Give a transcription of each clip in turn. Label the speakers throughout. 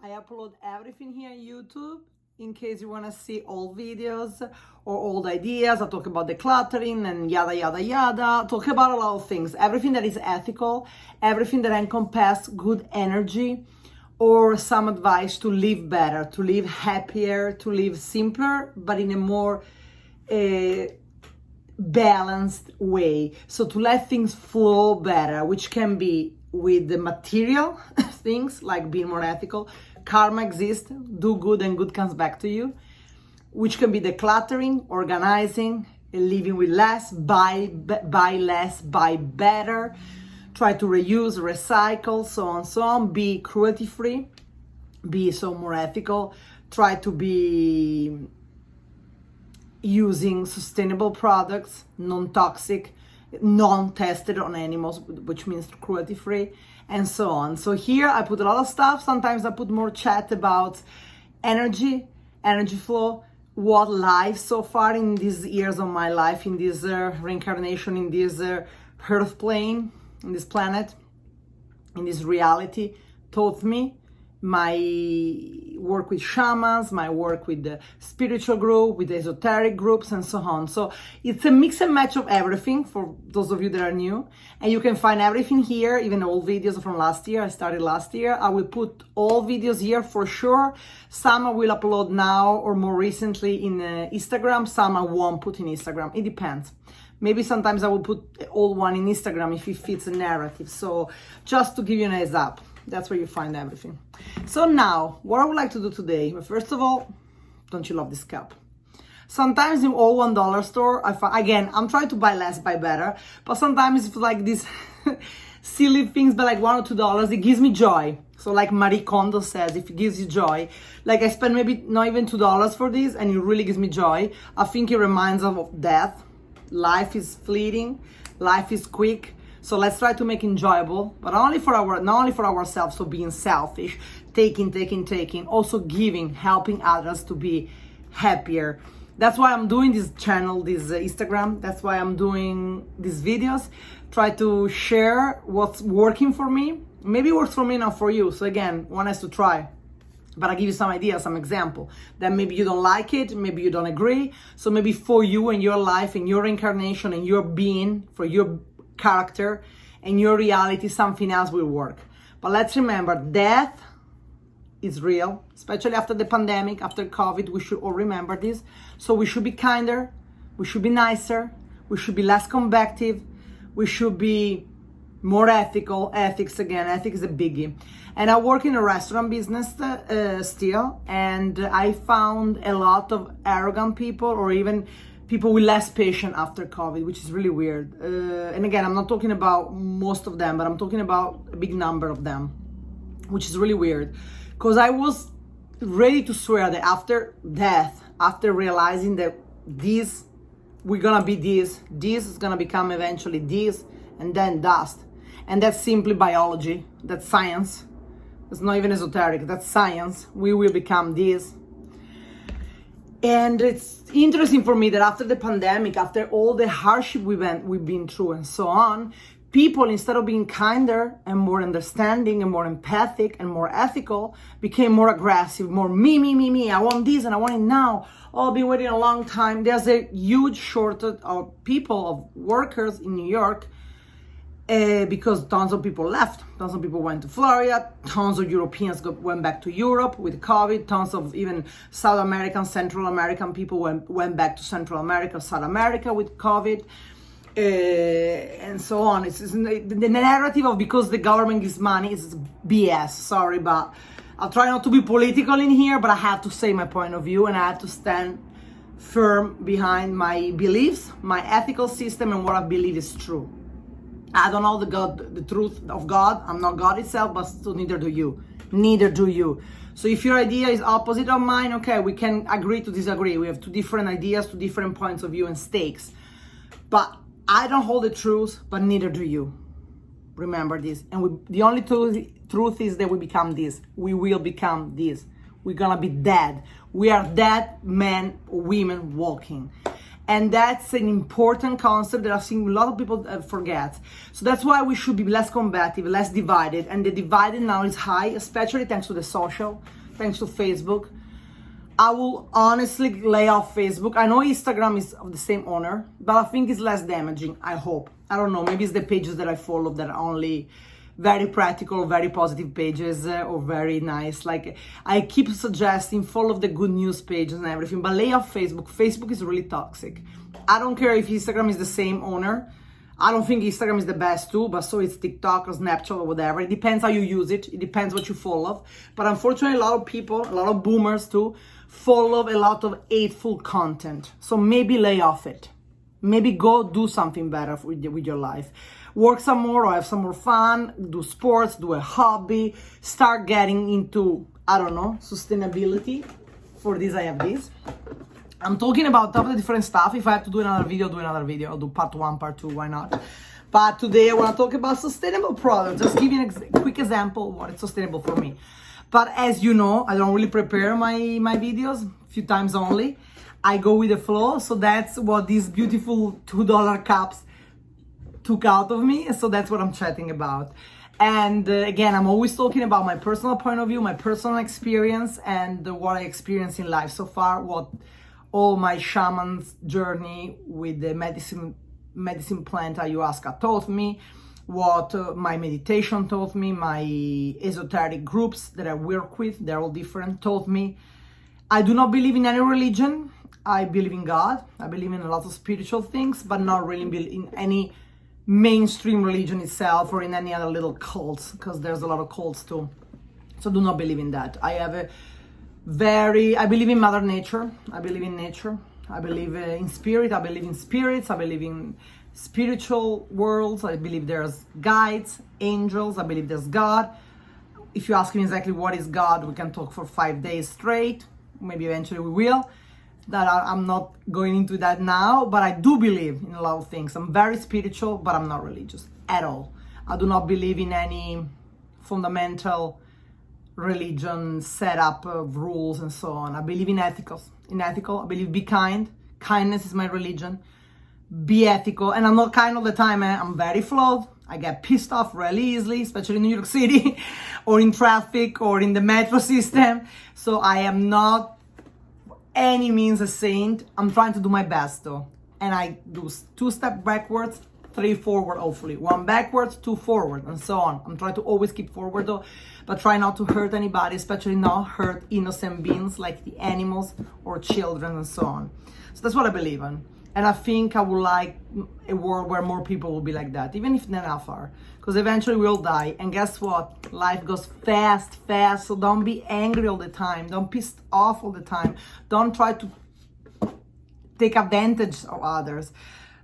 Speaker 1: I upload everything here on YouTube in case you want to see old videos or old ideas. I talk about decluttering and yada, yada, yada. Talk about a lot of things. Everything that is ethical, everything that encompasses good energy, or some advice to live better, to live happier, to live simpler, but in a more balanced way. So to let things flow better, which can be with the material things like being more ethical. Karma exists, do good and good comes back to you, which can be decluttering, organizing, living with less, buy less, buy better, try to reuse, recycle, so on, so on. Be cruelty free, be so more ethical, try to be using sustainable products, non-toxic, non-tested on animals, which means cruelty free, and so on. So here I put a lot of stuff. Sometimes I put more chat about energy flow, what life so far in these years of my life, in this reincarnation, in this earth plane, in this planet, in this reality, taught me. My work with shamans, my work with the spiritual group, with the esoteric groups, and so on. So it's a mix and match of everything for those of you that are new. And you can find everything here, even old videos from last year. I started last year. I will put all videos here for sure. Some I will upload now or more recently in Instagram. Some I won't put in Instagram. It depends. Maybe sometimes I will put old one in Instagram if it fits a narrative. So just to give you an heads up. That's where you find everything. So now, what I would like to do today, first of all, don't you love this cup? Sometimes in all $1 store, I find, again, I'm trying to buy less, buy better, but sometimes it's like these silly things, but like $1 or $2, it gives me joy. So like Marie Kondo says, if it gives you joy, like I spend maybe not even $2 for this, and it really gives me joy. I think it reminds of death. Life is fleeting, life is quick. So let's try to make enjoyable, but not only for ourselves, so being selfish, taking, also giving, helping others to be happier. That's why I'm doing this channel, this Instagram. That's why I'm doing these videos. Try to share what's working for me. Maybe it works for me, not for you. So again, one has to try. But I give you some ideas, some example. Then maybe you don't like it, maybe you don't agree. So maybe for you and your life and your incarnation and your being, for your character and your reality, something else will work. But let's remember, death is real, especially after the pandemic, after COVID. We should all remember this. So we should be kinder, we should be nicer, we should be less combative, we should be more ethical. Ethics is a biggie. And I work in a restaurant business still, and I found a lot of arrogant people, or even people with less patience after COVID, which is really weird. And again, I'm not talking about most of them, but I'm talking about a big number of them, which is really weird. Because I was ready to swear that after death, after realizing that we're gonna be this is gonna become eventually this, and then dust. And that's simply biology, that's science. It's not even esoteric, that's science. We will become this. And it's interesting for me that after the pandemic, after all the hardship we've been through and so on, people, instead of being kinder and more understanding and more empathic and more ethical, became more aggressive, more me. I want this and I want it now. Oh, I've been waiting a long time. There's a huge shortage of people, of workers in New York, because tons of people left. Tons of people went to Florida. Tons of Europeans went back to Europe with COVID. Tons of even South American, Central American people went back to Central America, South America with COVID, and so on. It's the narrative of because the government gives money is BS. Sorry, but I'll try not to be political in here, but I have to say my point of view, and I have to stand firm behind my beliefs, my ethical system, and what I believe is true. I don't know the truth of God. I'm not God itself, but so neither do you. Neither do you. So if your idea is opposite of mine, okay, we can agree to disagree. We have two different ideas, two different points of view and stakes. But I don't hold the truth, but neither do you. Remember this. And the only truth is that we become this. We will become this. We're gonna be dead. We are dead men or women walking. And that's an important concept that I think a lot of people forget. So that's why we should be less combative, less divided. And the divided now is high, especially thanks to the social thanks to Facebook. I will honestly lay off Facebook. I know Instagram is of the same owner, but I think it's less damaging, I hope. I don't know, maybe it's the pages that I follow that are only very practical, very positive pages, or very nice. Like, I keep suggesting follow the good news pages and everything, but lay off Facebook. Facebook is really toxic. I don't care if Instagram is the same owner. I don't think Instagram is the best too, but so it's TikTok or Snapchat or whatever. It depends how you use it. It depends what you follow. But unfortunately, a lot of people, a lot of boomers too, follow a lot of hateful content. So maybe lay off it. Maybe go do something better with your life. Work some more or have some more fun, do sports, do a hobby, start getting into, I don't know, sustainability. For this, I have this. I'm talking about all the different stuff. If I have to do another video, I'll do part 1, part 2, why not? But today I want to talk about sustainable products. Just give you a quick example of what is sustainable for me. But as you know, I don't really prepare my videos, a few times only. I go with the flow, so that's what these beautiful $2 cups took out of me. So that's what I'm chatting about. And again, I'm always talking about my personal point of view, my personal experience, and what I experienced in life so far, what all my shaman's journey with the medicine plant ayahuasca taught me, what my meditation taught me, my esoteric groups that I work with, they're all different, taught me. I do not believe in any religion. I believe in God. I believe in a lot of spiritual things, but not really in any mainstream religion itself or in any other little cults, because there's a lot of cults too. So do not believe in that. I believe in Mother Nature. I believe in nature. I believe in spirit. I believe in spirits. I believe in spiritual worlds. I believe there's guides, angels. I believe there's God. If you ask me exactly what is God, we can talk for 5 days straight. Maybe eventually we will. I'm not going into that now, but I do believe in a lot of things. I'm very spiritual, but I'm not religious at all. I do not believe in any fundamental religion setup of rules and so on. I believe in ethical. I believe be kind. Kindness is my religion. Be ethical. And I'm not kind all the time. I'm very flawed. I get pissed off really easily, especially in New York City or in traffic or in the metro system. So I am not any means a saint. I'm trying to do my best though. And I do 2 steps backwards, 3 forward, hopefully. 1 backwards, 2 forward, and so on. I'm trying to always keep forward though, but try not to hurt anybody, especially not hurt innocent beings like the animals or children and so on. So that's what I believe in. And I think I would like a world where more people will be like that, even if they're not far. Because eventually we'll die. And guess what? Life goes fast. So don't be angry all the time. Don't piss off all the time. Don't try to take advantage of others.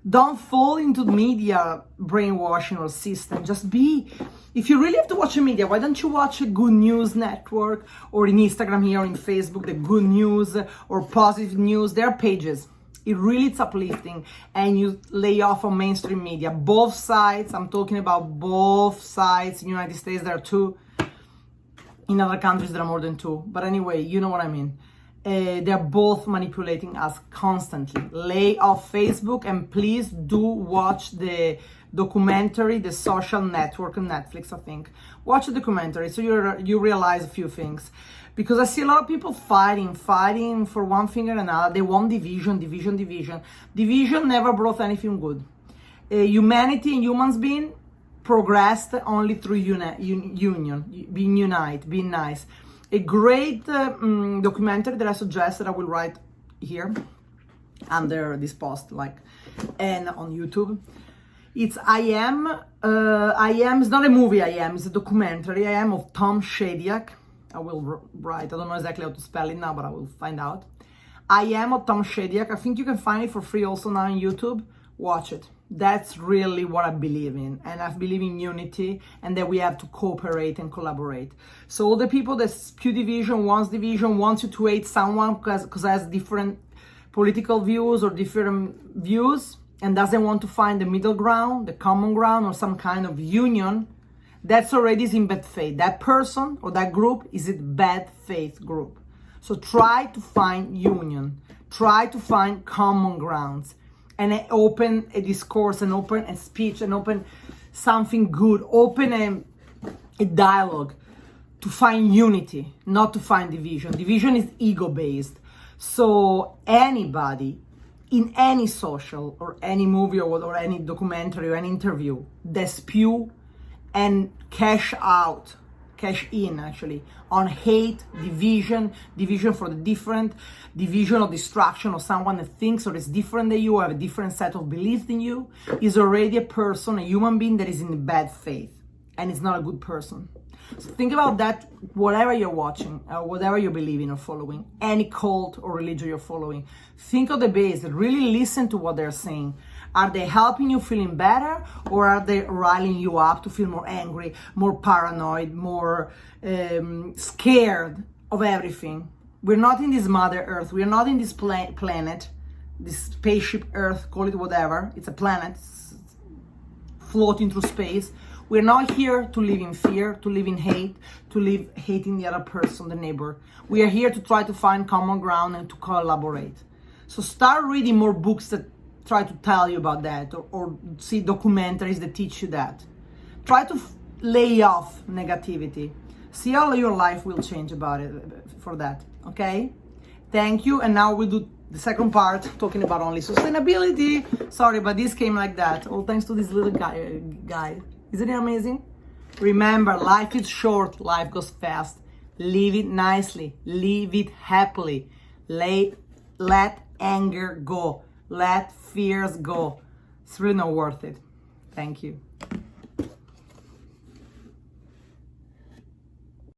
Speaker 1: Don't fall into the media brainwashing or system. Just be, if you really have to watch the media, why don't you watch a Good News Network or in Instagram here or in Facebook, the Good News or Positive News, their pages. It's uplifting, and you lay off on mainstream media. Both sides, I'm talking about both sides. In the United States, there are 2. In other countries, there are more than 2. But anyway, you know what I mean. They're both manipulating us constantly. Lay off Facebook, and please do watch the documentary, The Social Network on Netflix, I think. Watch the documentary so you realize a few things. Because I see a lot of people fighting for one thing or another. They want division. Division never brought anything good. Humanity and humans being progressed only through union, being unite, being nice. A great documentary that I suggest that I will write here under this post, and on YouTube. It's I Am. It's not a movie. It's a documentary. I Am of Tom Shadyac. I will write. I don't know exactly how to spell it now, but I will find out. I Am of Tom Shadyac. I think you can find it for free also now on YouTube. Watch it. That's really what I believe in. And I believe in unity and that we have to cooperate and collaborate. So all the people that spew division, wants you to hate someone because has different political views or different views and doesn't want to find the middle ground, the common ground, or some kind of union, that's already in bad faith. That person or that group is a bad faith group. So try to find union. Try to find common grounds and open a discourse and open a speech and open something good. Open a dialogue to find unity, not to find division. Division is ego-based. So anybody in any social or any movie or any documentary or any interview that spew and cash in actually, on hate, division for the different, division or destruction of someone that thinks or is different than you, or have a different set of beliefs than you, is already a person, a human being that is in bad faith, and is not a good person. So think about that, whatever you're watching, whatever you believe in or following, any cult or religion you're following. Think of the base, really listen to what they're saying. Are they helping you feeling better, or are they riling you up to feel more angry, more paranoid, more scared of everything? We're not in this Mother Earth. We're not in this planet, this spaceship Earth, call it whatever. It's a planet floating through space. We're not here to live in fear, to live in hate, to live hating the other person, the neighbor. We are here to try to find common ground and to collaborate. So start reading more books that try to tell you about that, or see documentaries that teach you that. Try to lay off negativity. See how your life will change about it for that, okay? Thank you, and now we'll do the second part, talking about only sustainability. Sorry, but this came like that. All thanks to this little guy. Isn't it amazing? Remember, life is short, life goes fast. Live it nicely, live it happily. Let anger go, let fears go. It's really not worth it. Thank you.